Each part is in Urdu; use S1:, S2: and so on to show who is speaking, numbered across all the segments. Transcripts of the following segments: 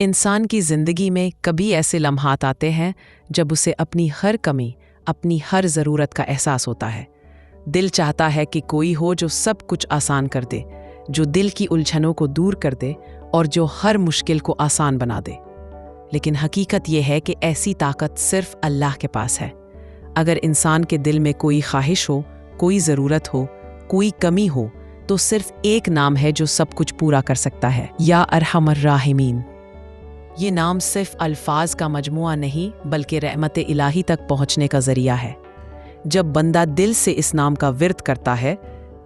S1: انسان کی زندگی میں کبھی ایسے لمحات آتے ہیں جب اسے اپنی ہر کمی، اپنی ہر ضرورت کا احساس ہوتا ہے۔ دل چاہتا ہے کہ کوئی ہو جو سب کچھ آسان کر دے، جو دل کی الجھنوں کو دور کر دے اور جو ہر مشکل کو آسان بنا دے۔ لیکن حقیقت یہ ہے کہ ایسی طاقت صرف اللہ کے پاس ہے۔ اگر انسان کے دل میں کوئی خواہش ہو، کوئی ضرورت ہو، کوئی کمی ہو، تو صرف ایک نام ہے جو سب کچھ پورا کر سکتا ہے، یا ارحم الراحمین۔ یہ نام صرف الفاظ کا مجموعہ نہیں بلکہ رحمت الہی تک پہنچنے کا ذریعہ ہے۔ جب بندہ دل سے اس نام کا ورد کرتا ہے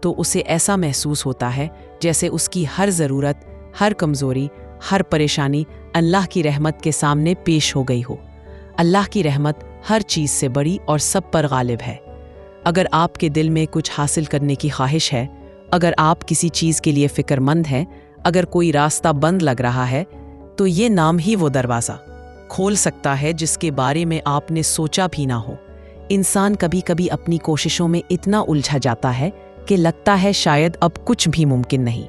S1: تو اسے ایسا محسوس ہوتا ہے جیسے اس کی ہر ضرورت، ہر کمزوری، ہر پریشانی اللہ کی رحمت کے سامنے پیش ہو گئی ہو۔ اللہ کی رحمت ہر چیز سے بڑی اور سب پر غالب ہے۔ اگر آپ کے دل میں کچھ حاصل کرنے کی خواہش ہے، اگر آپ کسی چیز کے لیے فکر مند ہیں، اگر کوئی راستہ بند لگ رہا ہے، تو یہ نام ہی وہ دروازہ کھول سکتا ہے جس کے بارے میں آپ نے سوچا بھی نہ ہو۔ انسان کبھی کبھی اپنی کوششوں میں اتنا الجھا جاتا ہے کہ لگتا ہے شاید اب کچھ بھی ممکن نہیں،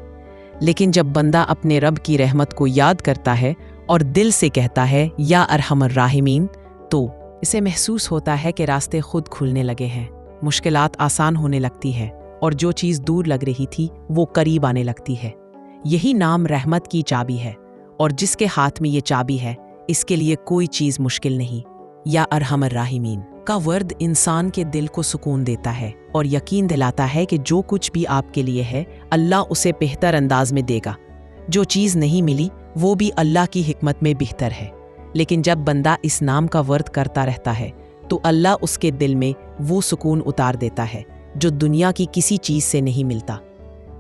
S1: لیکن جب بندہ اپنے رب کی رحمت کو یاد کرتا ہے اور دل سے کہتا ہے یا ارحم الراحمین، تو اسے محسوس ہوتا ہے کہ راستے خود کھلنے لگے ہیں، مشکلات آسان ہونے لگتی ہے اور جو چیز دور لگ رہی تھی وہ قریب آنے لگتی ہے۔ یہی نام رحمت کی چابی ہے، اور جس کے ہاتھ میں یہ چابی ہے اس کے لیے کوئی چیز مشکل نہیں۔ یا ارحم الراحمین کا ورد انسان کے دل کو سکون دیتا ہے اور یقین دلاتا ہے کہ جو کچھ بھی آپ کے لیے ہے اللہ اسے بہتر انداز میں دے گا۔ جو چیز نہیں ملی وہ بھی اللہ کی حکمت میں بہتر ہے۔ لیکن جب بندہ اس نام کا ورد کرتا رہتا ہے تو اللہ اس کے دل میں وہ سکون اتار دیتا ہے جو دنیا کی کسی چیز سے نہیں ملتا۔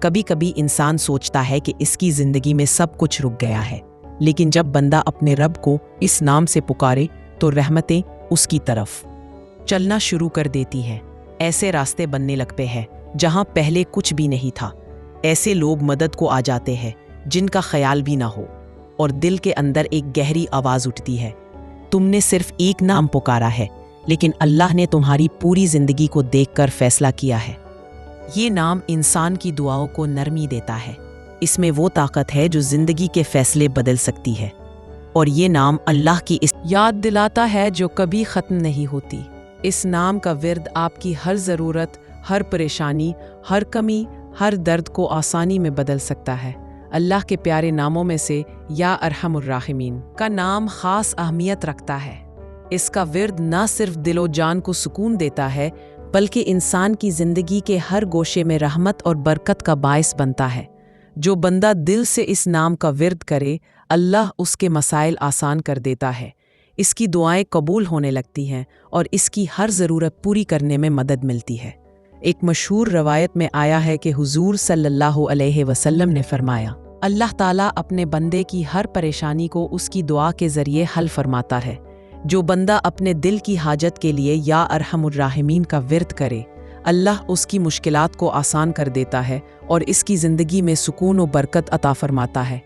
S1: کبھی کبھی انسان سوچتا ہے کہ اس کی زندگی میں سب کچھ رک گیا ہے، لیکن جب بندہ اپنے رب کو اس نام سے پکارے تو رحمتیں اس کی طرف چلنا شروع کر دیتی ہیں۔ ایسے راستے بننے لگتے ہیں جہاں پہلے کچھ بھی نہیں تھا۔ ایسے لوگ مدد کو آ جاتے ہیں جن کا خیال بھی نہ ہو، اور دل کے اندر ایک گہری آواز اٹھتی ہے، تم نے صرف ایک نام پکارا ہے لیکن اللہ نے تمہاری پوری زندگی کو دیکھ کر فیصلہ کیا ہے۔ یہ نام انسان کی دعاؤں کو نرمی دیتا ہے۔ اس میں وہ طاقت ہے جو زندگی کے فیصلے بدل سکتی ہے، اور یہ نام اللہ کی اس یاد دلاتا ہے جو کبھی ختم نہیں ہوتی۔ اس نام کا ورد آپ کی ہر ضرورت، ہر پریشانی، ہر کمی، ہر درد کو آسانی میں بدل سکتا ہے۔ اللہ کے پیارے ناموں میں سے یا ارحم الراحمین کا نام خاص اہمیت رکھتا ہے۔ اس کا ورد نہ صرف دل و جان کو سکون دیتا ہے بلکہ انسان کی زندگی کے ہر گوشے میں رحمت اور برکت کا باعث بنتا ہے۔ جو بندہ دل سے اس نام کا ورد کرے اللہ اس کے مسائل آسان کر دیتا ہے، اس کی دعائیں قبول ہونے لگتی ہیں اور اس کی ہر ضرورت پوری کرنے میں مدد ملتی ہے۔ ایک مشہور روایت میں آیا ہے کہ حضور صلی اللہ علیہ وسلم نے فرمایا، اللہ تعالیٰ اپنے بندے کی ہر پریشانی کو اس کی دعا کے ذریعے حل فرماتا ہے۔ جو بندہ اپنے دل کی حاجت کے لیے یا ارحم الراحمین کا ورد کرے اللہ اس کی مشکلات کو آسان کر دیتا ہے اور اس کی زندگی میں سکون و برکت عطا فرماتا ہے۔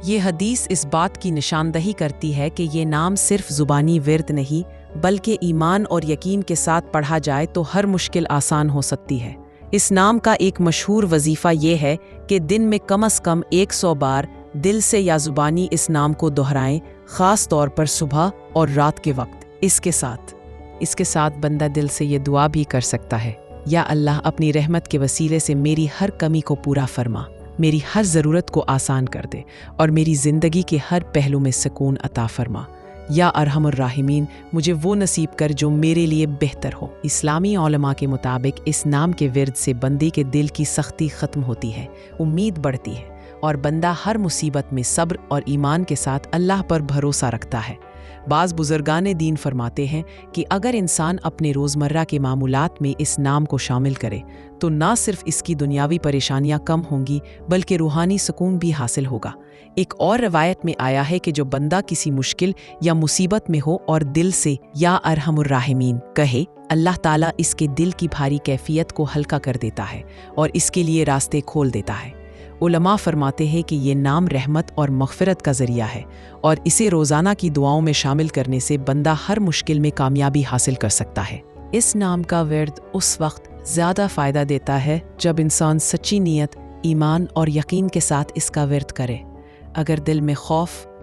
S1: یہ حدیث اس بات کی نشاندہی کرتی ہے کہ یہ نام صرف زبانی ورد نہیں بلکہ ایمان اور یقین کے ساتھ پڑھا جائے تو ہر مشکل آسان ہو سکتی ہے۔ اس نام کا ایک مشہور وظیفہ یہ ہے کہ دن میں کم از کم 100 بار دل سے یا زبانی اس نام کو دہرائیں، خاص طور پر صبح اور رات کے وقت۔ اس کے ساتھ بندہ دل سے یہ دعا بھی کر سکتا ہے، یا اللہ اپنی رحمت کے وسیلے سے میری ہر کمی کو پورا فرما، میری ہر ضرورت کو آسان کر دے اور میری زندگی کے ہر پہلو میں سکون عطا فرما۔ یا ارحم الراحمین مجھے وہ نصیب کر جو میرے لیے بہتر ہو۔ اسلامی علماء کے مطابق اس نام کے ورد سے بندے کے دل کی سختی ختم ہوتی ہے، امید بڑھتی ہے اور بندہ ہر مصیبت میں صبر اور ایمان کے ساتھ اللہ پر بھروسہ رکھتا ہے۔ بعض بزرگان دین فرماتے ہیں کہ اگر انسان اپنے روزمرہ کے معمولات میں اس نام کو شامل کرے تو نہ صرف اس کی دنیاوی پریشانیاں کم ہوں گی بلکہ روحانی سکون بھی حاصل ہوگا۔ ایک اور روایت میں آیا ہے کہ جو بندہ کسی مشکل یا مصیبت میں ہو اور دل سے یا ارحم الراحمین کہے اللہ تعالیٰ اس کے دل کی بھاری کیفیت کو ہلکا کر دیتا ہے اور اس کے لیے راستے کھول دیتا ہے۔ علماء فرماتے ہیں کہ یہ نام رحمت اور مغفرت کا ذریعہ ہے اور اسے روزانہ کی دعاؤں میں شامل کرنے سے بندہ ہر مشکل میں کامیابی حاصل کر سکتا ہے۔ اس نام کا ورد اس وقت زیادہ فائدہ دیتا ہے جب انسان سچی نیت، ایمان اور یقین کے ساتھ اس کا ورد کرے۔ اگر دل میں خوف،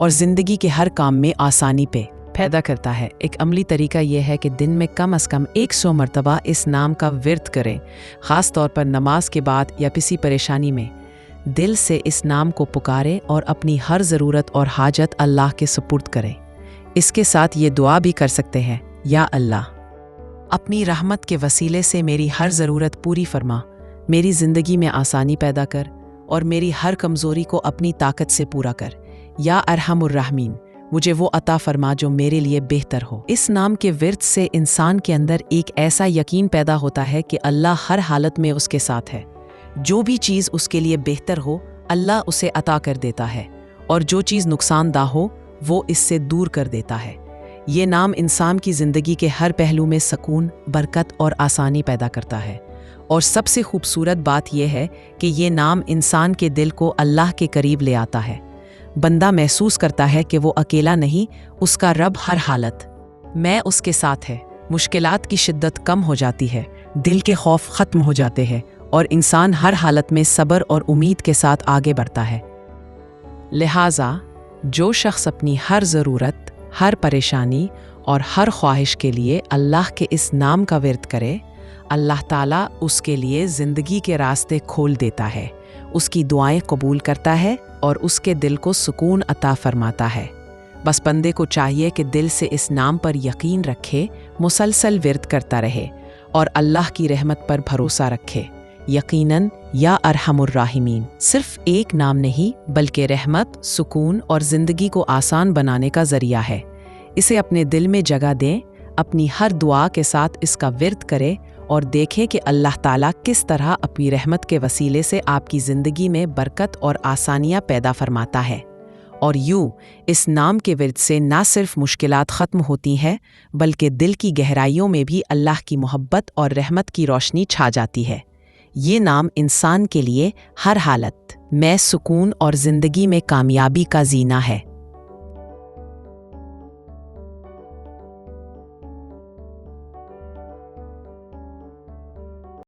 S1: اور زندگی کے ہر کام میں آسانی پیدا کرتا ہے۔ ایک عملی طریقہ یہ ہے کہ دن میں کم از کم 100 مرتبہ اس نام کا ورد کریں، خاص طور پر نماز کے بعد یا کسی پریشانی میں۔ دل سے اس نام کو پکاریں اور اپنی ہر ضرورت اور حاجت اللہ کے سپرد کریں۔ اس کے ساتھ یہ دعا بھی کر سکتے ہیں، یا اللہ، اپنی رحمت کے وسیلے سے میری ہر ضرورت پوری فرما، میری زندگی میں آسانی پیدا کر اور میری ہر کمزوری کو اپنی طاقت سے پورا کر۔ یا ارحم الراحمین، مجھے وہ عطا فرما جو میرے لیے بہتر ہو۔ اس نام کے ورد سے انسان کے اندر ایک ایسا یقین پیدا ہوتا ہے کہ اللہ ہر حالت میں اس کے ساتھ ہے۔ جو بھی چیز اس کے لیے بہتر ہو اللہ اسے عطا کر دیتا ہے، اور جو چیز نقصان دہ ہو وہ اس سے دور کر دیتا ہے۔ یہ نام انسان کی زندگی کے ہر پہلو میں سکون، برکت اور آسانی پیدا کرتا ہے۔ اور سب سے خوبصورت بات یہ ہے کہ یہ نام انسان کے دل کو اللہ کے قریب لے آتا ہے۔ بندہ محسوس کرتا ہے کہ وہ اکیلا نہیں، اس کا رب ہر حالت میں اس کے ساتھ ہے۔ مشکلات کی شدت کم ہو جاتی ہے، دل کے خوف ختم ہو جاتے ہیں، اور انسان ہر حالت میں صبر اور امید کے ساتھ آگے بڑھتا ہے۔ لہٰذا جو شخص اپنی ہر ضرورت، ہر پریشانی اور ہر خواہش کے لیے اللہ کے اس نام کا ورد کرے، اللہ تعالیٰ اس کے لیے زندگی کے راستے کھول دیتا ہے، اس کی دعائیں قبول کرتا ہے اور اس کے دل کو سکون عطا فرماتا ہے۔ بس بندے کو چاہیے کہ دل سے اس نام پر یقین رکھے، مسلسل ورد کرتا رہے اور اللہ کی رحمت پر بھروسہ رکھے۔ یقیناً یا ارحم الراحمین صرف ایک نام نہیں بلکہ رحمت، سکون اور زندگی کو آسان بنانے کا ذریعہ ہے۔ اسے اپنے دل میں جگہ دیں، اپنی ہر دعا کے ساتھ اس کا ورد کریں اور دیکھیں کہ اللہ تعالیٰ کس طرح اپنی رحمت کے وسیلے سے آپ کی زندگی میں برکت اور آسانیاں پیدا فرماتا ہے۔ اور یوں اس نام کے ورد سے نہ صرف مشکلات ختم ہوتی ہیں بلکہ دل کی گہرائیوں میں بھی اللہ کی محبت اور رحمت کی روشنی چھا جاتی ہے۔ یہ نام انسان کے لیے ہر حالت میں سکون اور زندگی میں کامیابی کا زینہ ہے۔